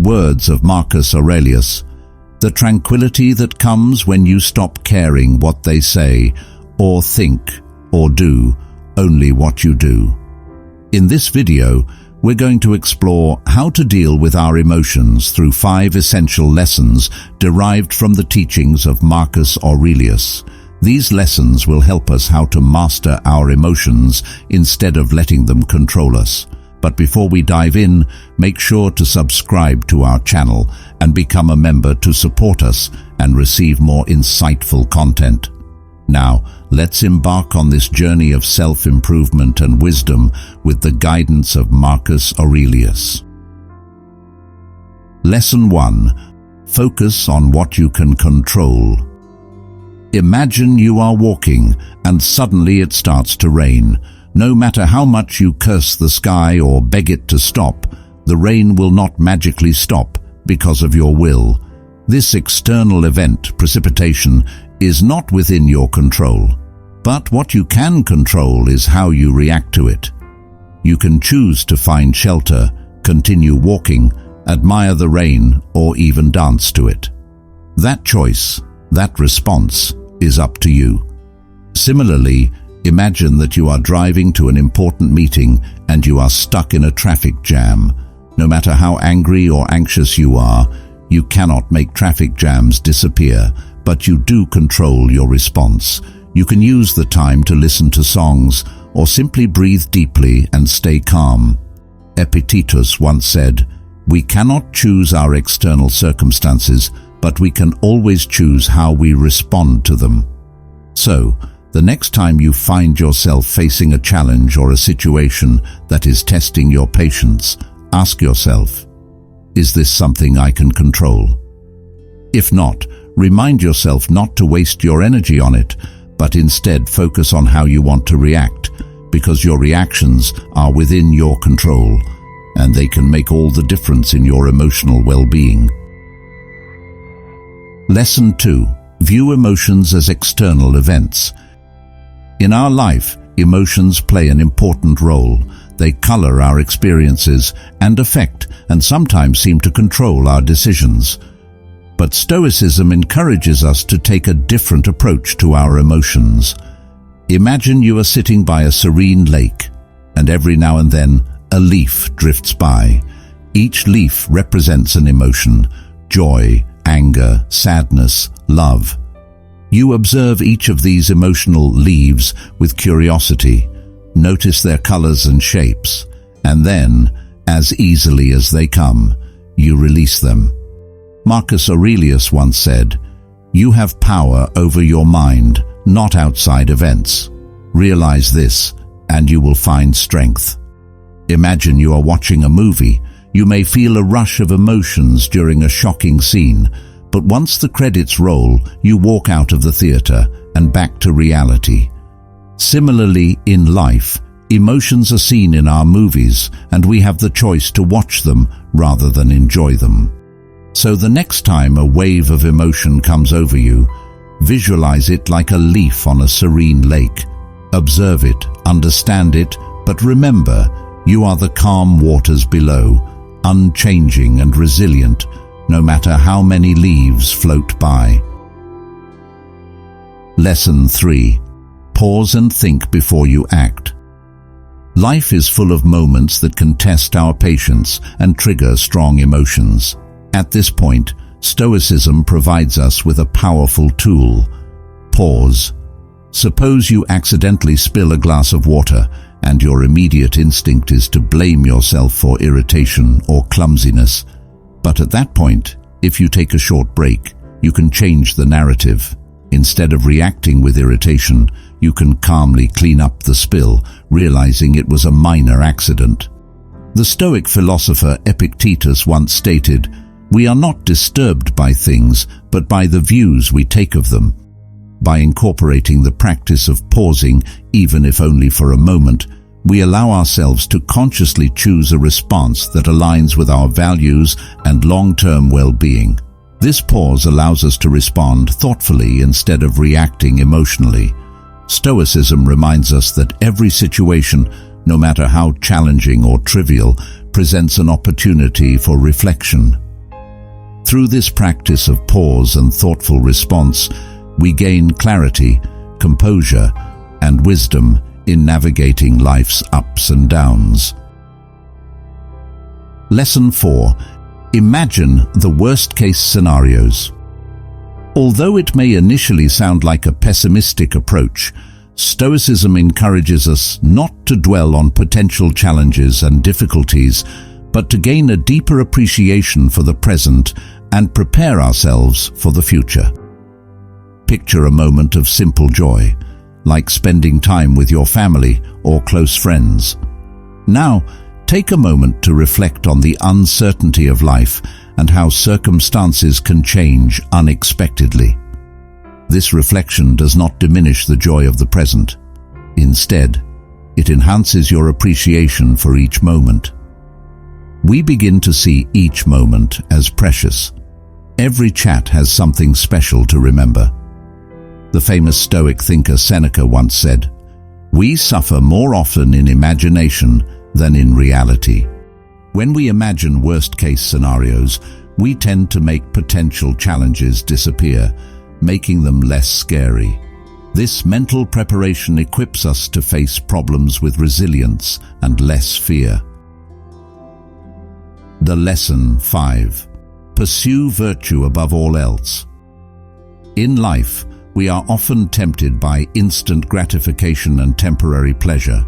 words of Marcus Aurelius, "The tranquility that comes when you stop caring what they say, or think, or do, only what you do." In this video, we're going to explore how to deal with our emotions through 5 essential lessons derived from the teachings of Marcus Aurelius. These lessons will help us how to master our emotions instead of letting them control us. But before we dive in, make sure to subscribe to our channel and become a member to support us and receive more insightful content. Now, let's embark on this journey of self-improvement and wisdom with the guidance of Marcus Aurelius. Lesson 1. Focus on what you can control. Imagine you are walking and suddenly it starts to rain. No matter how much you curse the sky or beg it to stop, the rain will not magically stop because of your will. This external event, precipitation, is not within your control. But what you can control is how you react to it. You can choose to find shelter, continue walking, admire the rain, or even dance to it. That choice, that response, is up to you. Similarly, imagine that you are driving to an important meeting and you are stuck in a traffic jam. No matter how angry or anxious you are, you cannot make traffic jams disappear, but you do control your response. You can use the time to listen to songs or simply breathe deeply and stay calm. Epictetus once said, "We cannot choose our external circumstances, but we can always choose how we respond to them." So, the next time you find yourself facing a challenge or a situation that is testing your patience, ask yourself, is this something I can control? If not, remind yourself not to waste your energy on it, but instead focus on how you want to react, because your reactions are within your control, and they can make all the difference in your emotional well-being. Lesson 2. View emotions as external events. In our life, emotions play an important role. They color our experiences and affect and sometimes seem to control our decisions. But Stoicism encourages us to take a different approach to our emotions. Imagine you are sitting by a serene lake, and every now and then a leaf drifts by. Each leaf represents an emotion: joy, anger, sadness, love. You observe each of these emotional leaves with curiosity. Notice their colors and shapes, and then, as easily as they come, you release them. Marcus Aurelius once said, "You have power over your mind, not outside events. Realize this, and you will find strength." Imagine you are watching a movie. You may feel a rush of emotions during a shocking scene, but once the credits roll, you walk out of the theater and back to reality. Similarly, in life, emotions are seen in our movies, and we have the choice to watch them rather than enjoy them. So the next time a wave of emotion comes over you, visualize it like a leaf on a serene lake. Observe it, understand it, but remember, you are the calm waters below, unchanging and resilient, no matter how many leaves float by. Lesson 3. Pause and think before you act. Life is full of moments that can test our patience and trigger strong emotions. At this point, Stoicism provides us with a powerful tool: pause. Suppose you accidentally spill a glass of water, and your immediate instinct is to blame yourself for irritation or clumsiness. But at that point, if you take a short break, you can change the narrative. Instead of reacting with irritation, you can calmly clean up the spill, realizing it was a minor accident. The Stoic philosopher Epictetus once stated, "We are not disturbed by things, but by the views we take of them." By incorporating the practice of pausing, even if only for a moment, we allow ourselves to consciously choose a response that aligns with our values and long-term well-being. This pause allows us to respond thoughtfully instead of reacting emotionally. Stoicism reminds us that every situation, no matter how challenging or trivial, presents an opportunity for reflection. Through this practice of pause and thoughtful response, we gain clarity, composure, and wisdom in navigating life's ups and downs. Lesson 4. Imagine the worst-case scenarios. Although it may initially sound like a pessimistic approach, Stoicism encourages us not to dwell on potential challenges and difficulties, but to gain a deeper appreciation for the present and prepare ourselves for the future. Picture a moment of simple joy, like spending time with your family or close friends. Now, take a moment to reflect on the uncertainty of life and how circumstances can change unexpectedly. This reflection does not diminish the joy of the present. Instead, it enhances your appreciation for each moment. We begin to see each moment as precious. Every chat has something special to remember. The famous Stoic thinker Seneca once said, "We suffer more often in imagination than in reality." When we imagine worst-case scenarios, we tend to make potential challenges disappear, making them less scary. This mental preparation equips us to face problems with resilience and less fear. The Lesson 5. Pursue virtue above all else. In life, we are often tempted by instant gratification and temporary pleasure.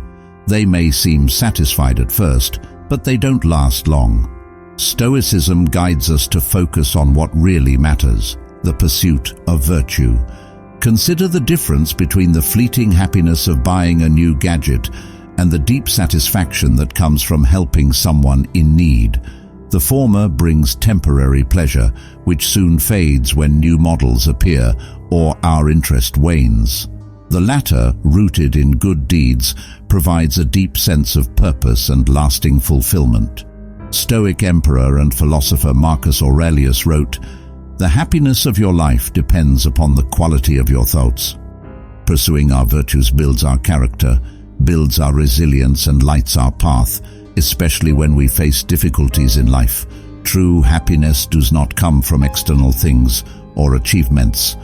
They may seem satisfied at first, but they don't last long. Stoicism guides us to focus on what really matters, the pursuit of virtue. Consider the difference between the fleeting happiness of buying a new gadget and the deep satisfaction that comes from helping someone in need. The former brings temporary pleasure, which soon fades when new models appear or our interest wanes. The latter, rooted in good deeds, provides a deep sense of purpose and lasting fulfillment. Stoic emperor and philosopher Marcus Aurelius wrote, "The happiness of your life depends upon the quality of your thoughts." Pursuing our virtues builds our character, builds our resilience, and lights our path, especially when we face difficulties in life. True happiness does not come from external things or achievements.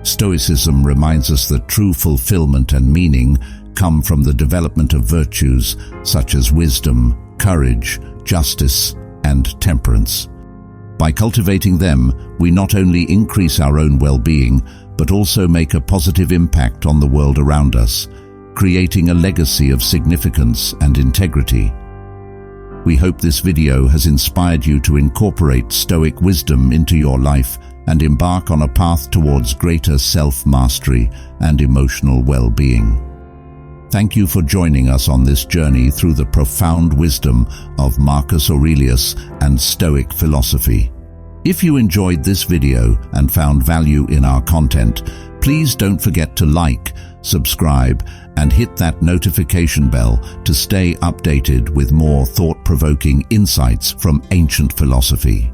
Stoicism reminds us that true fulfillment and meaning come from the development of virtues such as wisdom, courage, justice, and temperance. By cultivating them, we not only increase our own well-being, but also make a positive impact on the world around us, creating a legacy of significance and integrity. We hope this video has inspired you to incorporate Stoic wisdom into your life and embark on a path towards greater self-mastery and emotional well-being. Thank you for joining us on this journey through the profound wisdom of Marcus Aurelius and Stoic philosophy. If you enjoyed this video and found value in our content, please don't forget to like, subscribe, and hit that notification bell to stay updated with more thought-provoking insights from ancient philosophy.